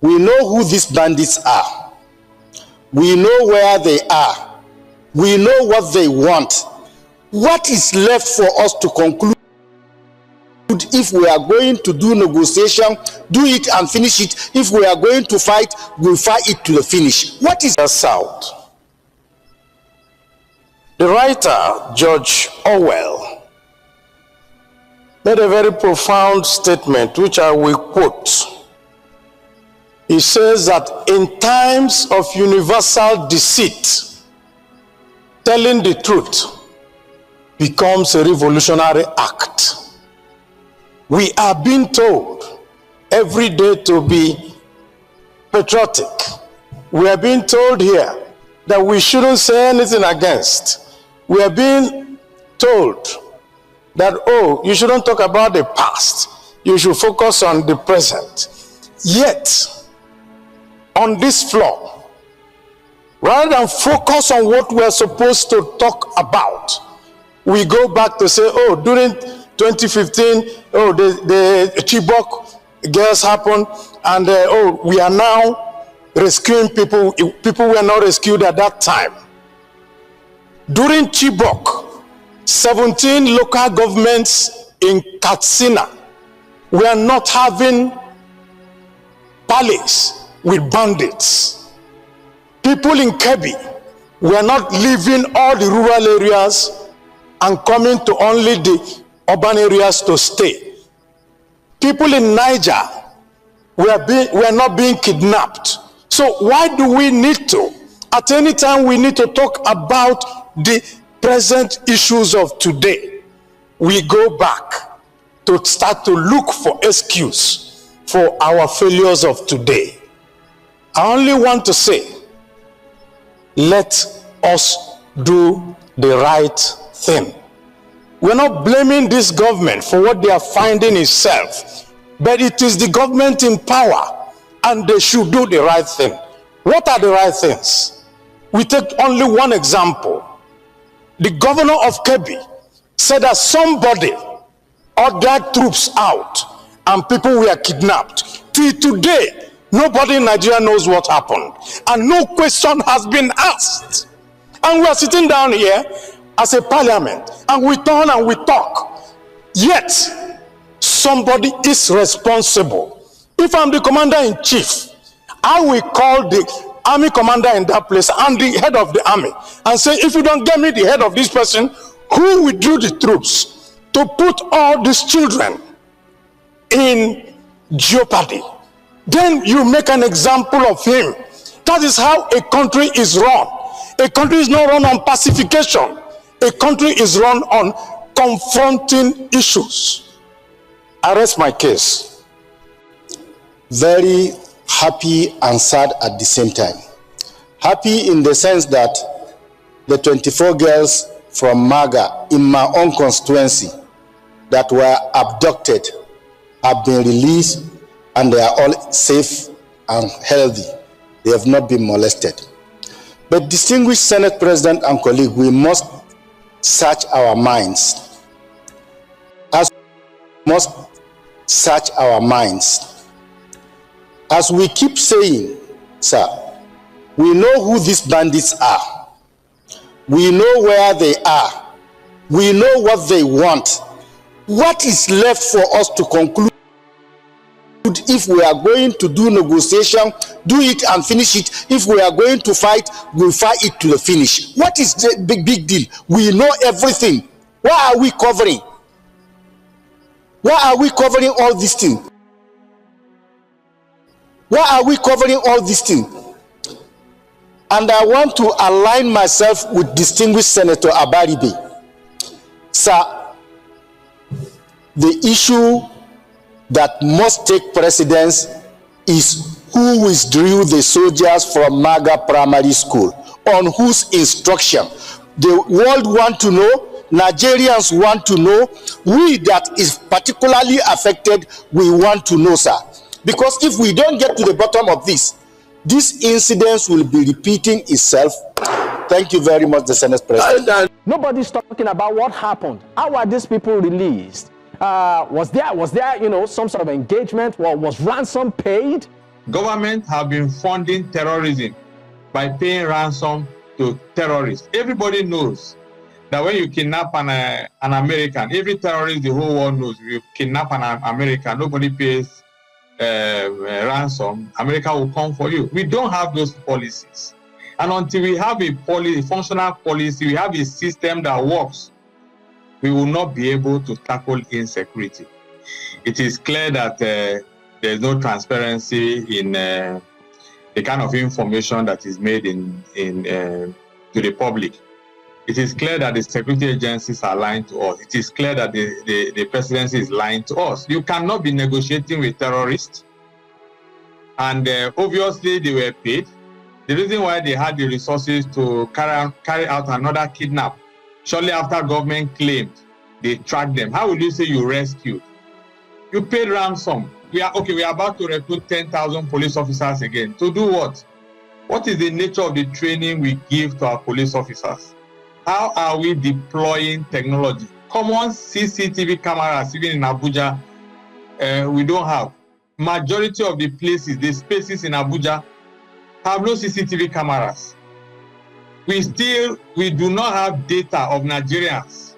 We know who these bandits are. We know where they are. We know what they want. What is left for us to conclude? If we are going to do negotiation, do it and finish it. If we are going to fight, we'll fight it to the finish. What is the South? The writer, George Orwell, made a very profound statement, which I will quote. He says that in times of universal deceit, telling the truth becomes a revolutionary act. We are being told every day to be patriotic. We are being told here that we shouldn't say anything against. We are being told that, oh, you shouldn't talk about the past. You should focus on the present. Yet, on this floor, rather than focus on what we're supposed to talk about, we go back to say, oh, during 2015, oh, the Chibok girls happened, and oh, we are now rescuing people. People were not rescued at that time. During Chibok, 17 local governments in Katsina were not having palace with bandits. People in Kebbi were not leaving all the rural areas and coming to only the urban areas to stay. People in Naija were not being kidnapped. So why do we need to? At any time we need to talk about the present issues of today. We go back to start to look for excuse for our failures of today. I only want to say, let us do the right thing. We're not blaming this government for what they are finding itself, but it is the government in power, and they should do the right thing. What are the right things? We take only one example. The governor of Kebbi said that somebody ordered troops out and people were kidnapped. Till today, nobody in Nigeria knows what happened, and no question has been asked. And we are sitting down here as a parliament, and we turn and we talk. Yet, somebody is responsible. If I'm the commander-in-chief, I will call the army commander in that place and the head of the army and say, if you don't get me the head of this person who withdrew the troops to put all these children in jeopardy, then you make an example of him. That is how a country is run. A country is not run on pacification. A country is run on confronting issues. I rest my case. Very happy and sad at the same time. Happy in the sense that the 24 girls from Maga in my own constituency that were abducted have been released, and they are all safe and healthy. They have not been molested. But distinguished Senate President and colleague, we must search our minds. As we must search our minds. As we keep saying, sir, we know who these bandits are. We know where they are. We know what they want. What is left for us to conclude? If we are going to do negotiation, do it and finish it. If we are going to fight, we'll fight it to the finish. What is the big deal? We know everything. Why are we covering? Why are we covering all these things? Why are we covering all these things? And I want to align myself with distinguished Senator Abaribe. Sir, the issue that must take precedence is who withdrew the soldiers from Maga Primary School, on whose instruction. The world want to know, Nigerians want to know, we that is particularly affected, we want to know, sir. Because if we don't get to the bottom of this incident will be repeating itself. Thank you very much, the Senate President. Nobody's talking about what happened. How are these people released? Was there, some sort of engagement? Was ransom paid? Government have been funding terrorism by paying ransom to terrorists. Everybody knows that when you kidnap an American, every terrorist the whole world knows, you kidnap an American, nobody pays ransom, America will come for you. We don't have those policies. And until we have a functional policy, we have a system that works, we will not be able to tackle insecurity. It is clear that there's no transparency in the kind of information that is made to the public. It is clear that the security agencies are lying to us. It is clear that the presidency is lying to us. You cannot be negotiating with terrorists. And obviously they were paid. The reason why they had the resources to carry out another kidnap, shortly after government claimed they tracked them. How would you say you rescued? You paid ransom. We are about to recruit 10,000 police officers again. To do what? What is the nature of the training we give to our police officers? How are we deploying technology? Common CCTV cameras, even in Abuja, we don't have. Majority of the places, the spaces in Abuja, have no CCTV cameras. We do not have data of Nigerians.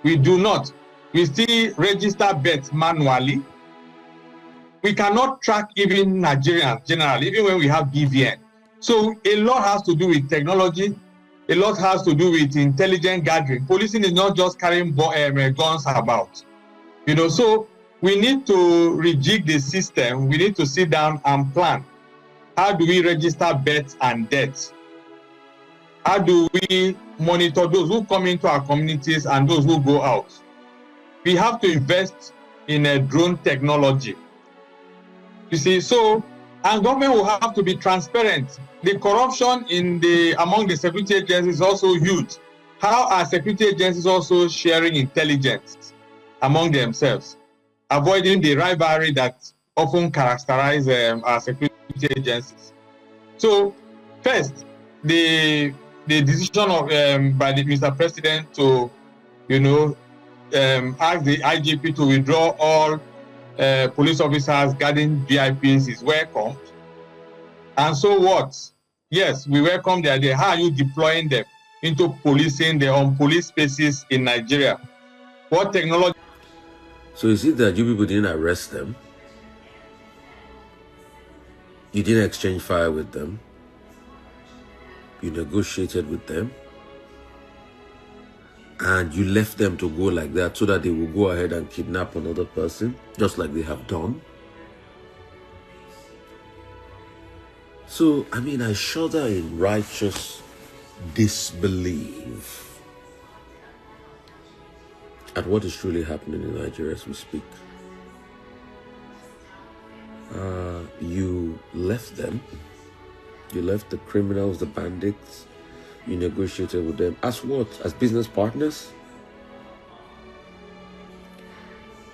We do not. We still register bets manually. We cannot track even Nigerians generally, even when we have BVN. So a lot has to do with technology. A lot has to do with intelligent gathering. Policing is not just carrying guns about. So we need to rejig the system. We need to sit down and plan. How do we register bets and deaths? How do we monitor those who come into our communities and those who go out? We have to invest in a drone technology. You see, and government will have to be transparent. The corruption among the security agencies is also huge. How are security agencies also sharing intelligence among themselves, avoiding the rivalry that often characterize our security agencies? So, first, the decision of by the Mr. President to, ask the IGP to withdraw all police officers guarding VIPs is welcomed. And so what? Yes, we welcome the idea. How are you deploying them into policing the police spaces in Nigeria? What technology? So is it that you people didn't arrest them? You didn't exchange fire with them? You negotiated with them? And you left them to go like that so that they will go ahead and kidnap another person, just like they have done? So, I shudder in righteous disbelief at what is truly happening in Nigeria as we speak. You left them. You left the criminals, the bandits. You negotiated with them. As what? As business partners?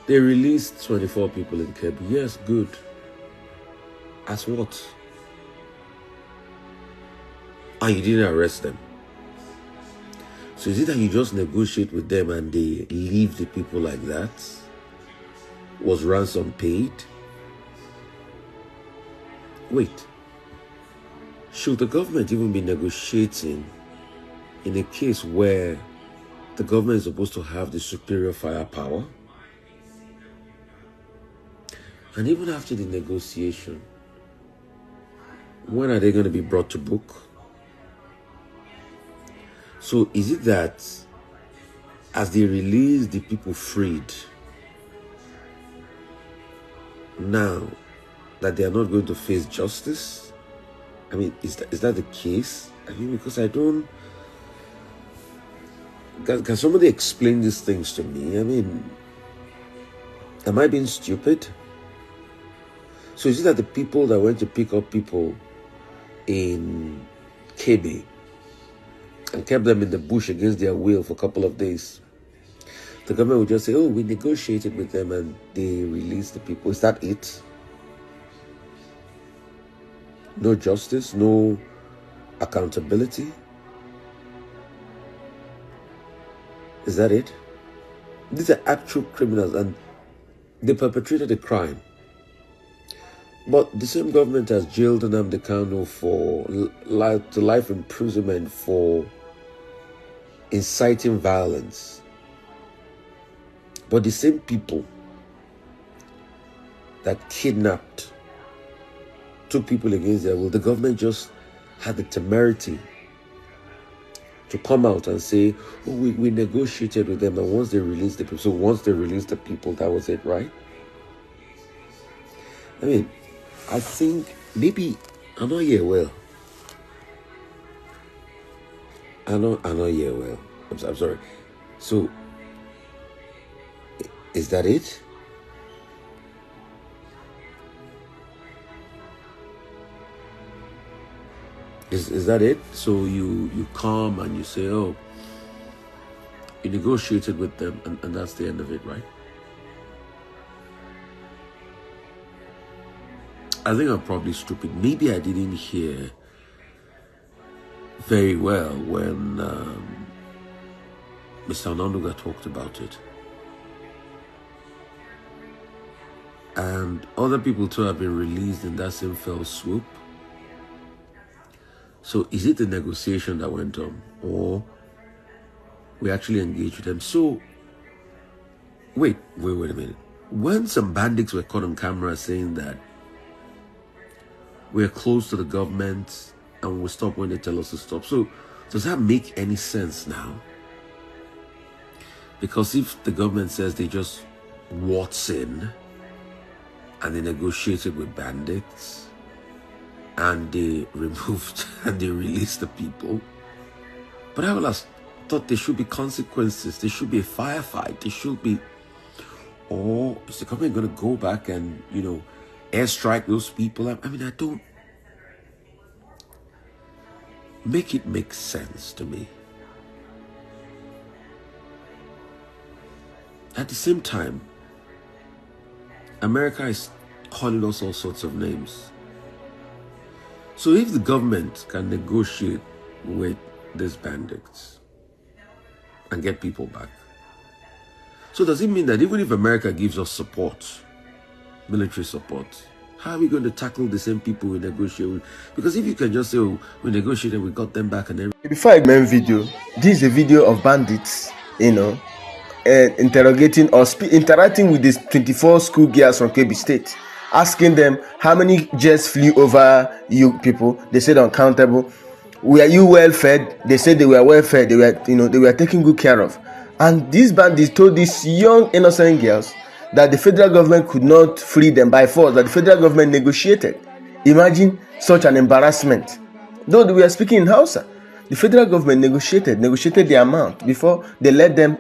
They released 24 people in Kebbi. Yes, good. As what? And you didn't arrest them. So is it that you just negotiate with them and they leave the people like that? Was ransom paid? Wait. Should the government even be negotiating in a case where the government is supposed to have the superior firepower? And even after the negotiation, when are they going to be brought to book? So is it that as they release the people freed, now that they are not going to face justice? Is that the case? Because I don't... Can somebody explain these things to me? Am I being stupid? So is it that the people that went to pick up people in Kebbi and kept them in the bush against their will for a couple of days, the government would just say, oh, we negotiated with them and they released the people? Is that it? No justice, no accountability? Is that it? These are actual criminals and they perpetrated a crime. But the same government has jailed nnamdi Kanu for life imprisonment for inciting violence. But the same people that kidnapped, took people against their will, the government just had the temerity to come out and say, oh, we negotiated with them, and once they released the people, so once they released the people, that was it, right? I mean, I think maybe I'm not here well. I'm not here well. I'm sorry. So, is that it? Is that it? So you come and you say, oh, you negotiated with them, and that's the end of it, right? I think I'm probably stupid. Maybe I didn't hear very well when Mr. Onanuga talked about it. And other people too have been released in that same fell swoop. So is it the negotiation that went on, or we actually engaged with them? So, wait a minute. When some bandits were caught on camera saying that we're close to the government and we'll stop when they tell us to stop, so does that make any sense now? Because if the government says they just waltz in and they negotiated with bandits, and they removed and they released the people. But I would have thought there should be consequences. There should be a firefight. There should be, or is the government going to go back and, airstrike those people? I mean, I don't make it make sense to me. At the same time, America is calling us all sorts of names. So if the government can negotiate with these bandits and get people back, so does it mean that even if America gives us support, military support, how are we going to tackle the same people we negotiate with? Because if you can just say, oh, we negotiated, we got them back and everything. Before I main video, this is a video of bandits, interrogating or interacting with these 24 school girls from KB State, asking them how many jets flew over you people. They said uncountable. Were you well fed? They said they were well fed. They were taken good care of. And these bandits told these young innocent girls that the federal government could not free them by force, that the federal government negotiated. Imagine such an embarrassment. Though we are speaking in Hausa, the federal government negotiated the amount before they let them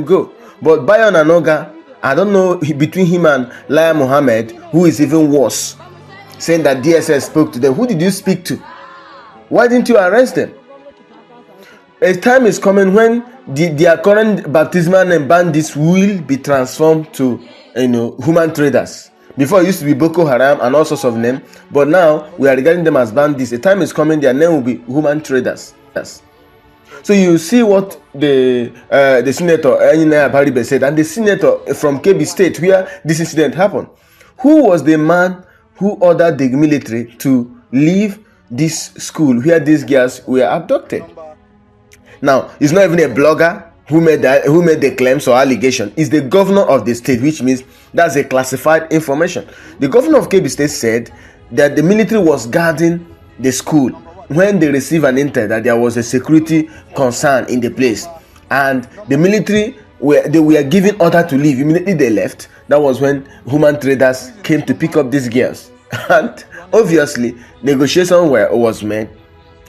go. But Bayon Anoga, I don't know, between him and Laya Mohammed, who is even worse, saying that DSS spoke to them. Who did you speak to? Why didn't you arrest them? A time is coming when their current baptismal name bandits will be transformed to human traders. Before it used to be Boko Haram and all sorts of names, but now we are regarding them as bandits. A time is coming, their name will be human traders. Yes. So you see what the senator Enina Baribe said, and the senator from KB State where this incident happened. Who was the man who ordered the military to leave this school where these girls were abducted? Now, it's not even a blogger who made the claims or allegation. It's the governor of the state, which means that's a classified information. The governor of KB State said that the military was guarding the school when they received an intel that there was a security concern in the place, and the military were given order to leave. Immediately they left. That was when human traders came to pick up these girls, and obviously negotiation was made.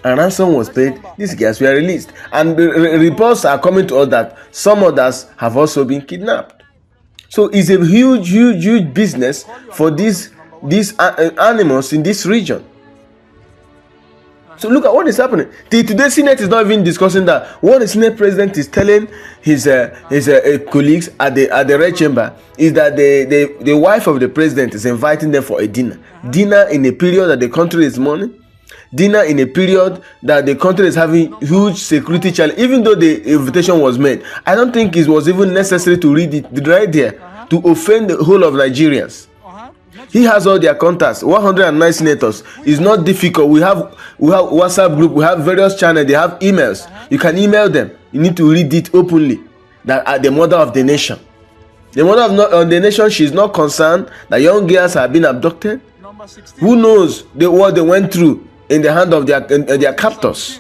And ransom was paid. These girls were released, and the reports are coming to us that some others have also been kidnapped. So it's a huge business for these animals in this region. So look at what is happening. Today, Senate is not even discussing that. What the Senate president is telling his colleagues at the Red Chamber is that the wife of the president is inviting them for a dinner in a period that the country is mourning. Dinner in a period that the country is having huge security challenge. Even though the invitation was made, I don't think it was even necessary to read it right there to offend the whole of Nigerians. He has all their contacts. 109 senators. It's not difficult. We have WhatsApp group. We have various channels. They have emails. You can email them. You need to read it openly. That are the mother of the nation. The mother of the nation. She's not concerned that young girls have been abducted. Who knows what they went through in the hand of their captors?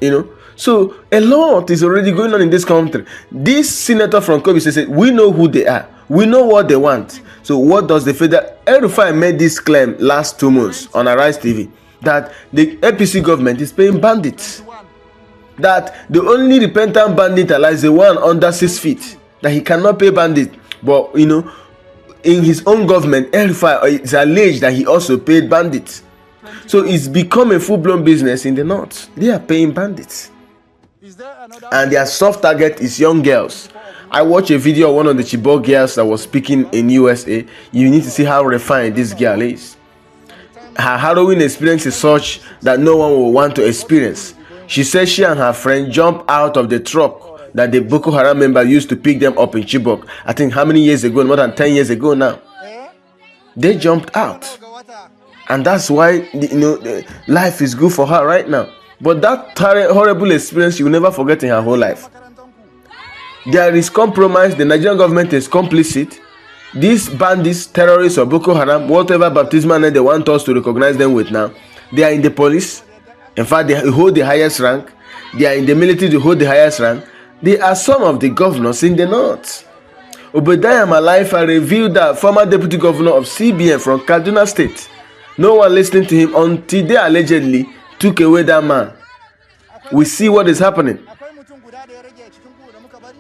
You know. So a lot is already going on in this country. This senator from Kobe said, we know who they are. We know what they want. So what does the federal... El-Rufai made this claim last 2 months on Arise TV that the APC government is paying bandits. That the only repentant bandit is the one under 6 feet. That he cannot pay bandit. But, you know, in his own government, El-Rufai is alleged that he also paid bandits. So it's become a full-blown business in the north. They are paying bandits. And their soft target is young girls. I watched a video of one of the Chibok girls that was speaking in USA. You need to see how refined this girl is. Her harrowing experience is such that no one will want to experience. She said she and her friend jumped out of the truck that the Boko Haram member used to pick them up in Chibok. I think how many years ago? More than 10 years ago now. They jumped out. And that's why, you know, life is good for her right now. But that horrible experience you will never forget in her whole life. There is compromise. The Nigerian government is complicit. These bandits, terrorists, or Boko Haram, whatever baptismal name they want us to recognize them with now, they are in the police. In fact, they hold the highest rank. They are in the military, they hold the highest rank. They are some of the governors in the north. Obadiah Malaifa revealed that former deputy governor of CBN from Kaduna State, no one listening to him until they allegedly took away that man. We see what is happening.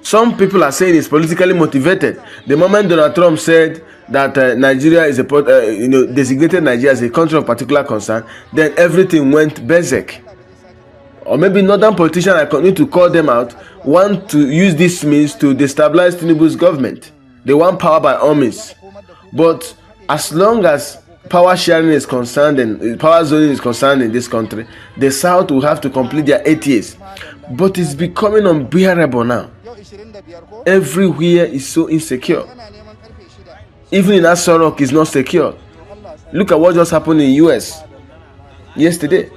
Some people are saying it's politically motivated. The moment Donald Trump said that Nigeria is designated Nigeria as a country of particular concern, then everything went berserk. Or maybe northern politicians, I continue to call them out, want to use this means to destabilize Tinubu's government. They want power by all means. But as long as power sharing is concerned and power zoning is concerned in this country, the South will have to complete their 8 years. But it's becoming unbearable now. Everywhere is so insecure. Even in Asorok is not secure. Look at what just happened in US yesterday.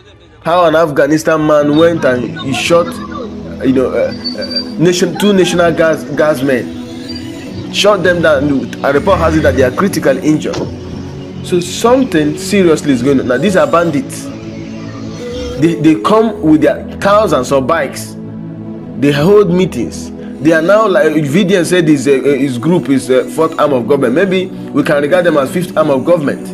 How an Afghanistan man went and he shot, two national gas men, shot them down. A report has it that they are critically injured. So something seriously is going on. Now these are bandits. They come with their thousands of bikes. They hold meetings. They are now, like VDN said, his group is fourth arm of government. Maybe we can regard them as fifth arm of government.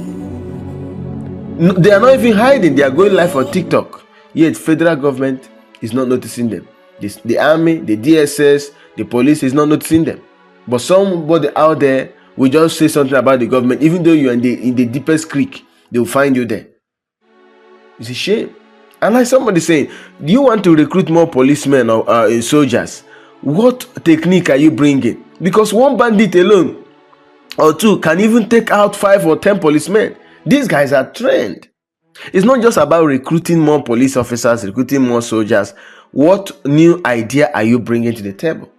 They are not even hiding. They are going live on TikTok. Yet federal government is not noticing them. The army, the DSS, the police is not noticing them. But somebody out there will just say something about the government. Even though you are in the deepest creek, they will find you there. It's a shame. And like somebody saying, do you want to recruit more policemen or soldiers? What technique are you bringing? Because one bandit alone or two can even take out 5 or 10 policemen. These guys are trained. It's not just about recruiting more police officers, recruiting more soldiers. What new idea are you bringing to the table?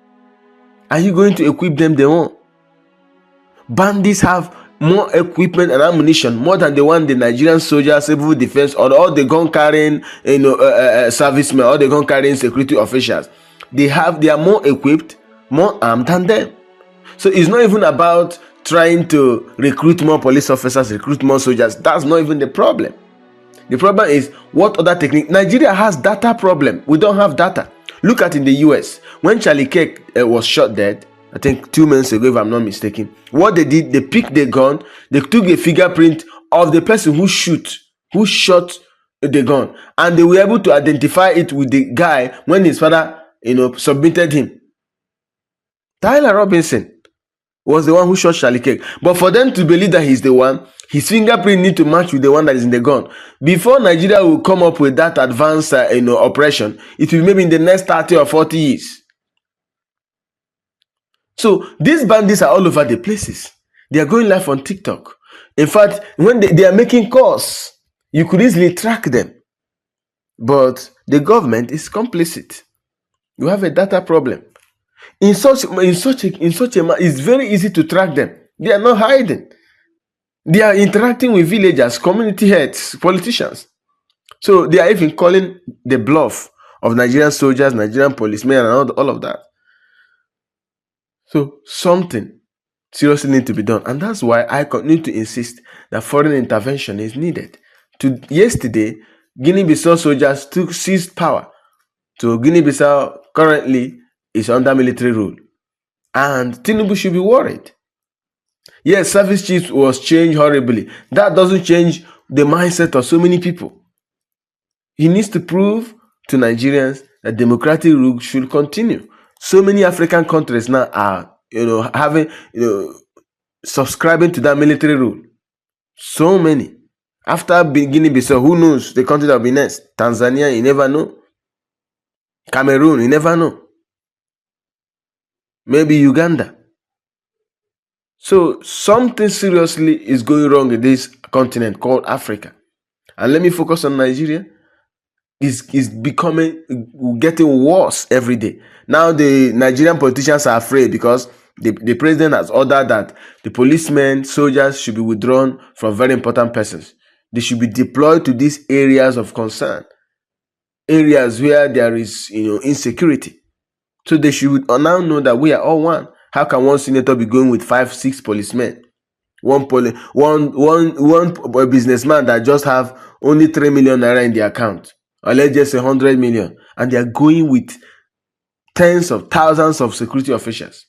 Are you going to equip them they want? Bandits have more equipment and ammunition, more than the one the Nigerian soldiers, civil defense, or all the gun carrying, servicemen, or the gun carrying security officials. They are more equipped, more armed than them. So it's not even about trying to recruit more police officers, recruit more soldiers. That's not even the problem. The problem is what other technique. Nigeria has data problem. We don't have data. Look at in the US when Charlie Kirk was shot dead. I think 2 months ago, if I'm not mistaken. What they did, they picked the gun, they took a fingerprint of the person who shot the gun, and they were able to identify it with the guy when his father, submitted him. Tyler Robinson was the one who shot Charlie Kirk. But for them to believe that he's the one, his fingerprint need to match with the one that is in the gun. Before Nigeria will come up with that advanced, operation, it will be maybe in the next 30 or 40 years. So these bandits are all over the places. They are going live on TikTok. In fact, when they are making calls, you could easily track them. But the government is complicit. You have a data problem. It's very easy to track them. They are not hiding. They are interacting with villagers, community heads, politicians. So they are even calling the bluff of Nigerian soldiers, Nigerian policemen, and all of that. So something seriously needs to be done. And that's why I continue to insist that foreign intervention is needed. Yesterday, Guinea-Bissau soldiers seized power. So Guinea-Bissau currently is under military rule. And Tinubu should be worried. Yes, service chiefs was changed horribly. That doesn't change the mindset of so many people. He needs to prove to Nigerians that democratic rule should continue. So many African countries now are, having, subscribing to that military rule. So many. After Guinea-Bissau, who knows the country that will be next? Tanzania, you never know. Cameroon, you never know. Maybe Uganda. So something seriously is going wrong in this continent called Africa. And let me focus on Nigeria. Is getting worse every day. Now the Nigerian politicians are afraid because the president has ordered that the policemen, soldiers should be withdrawn from very important persons. They should be deployed to these areas of concern, areas where there is insecurity. So they should now know that we are all one. How can one senator be going with 5-6 policemen? One businessman that just have only 3 million naira in the account, or let's just say 100 million, and they are going with tens of thousands of security officials.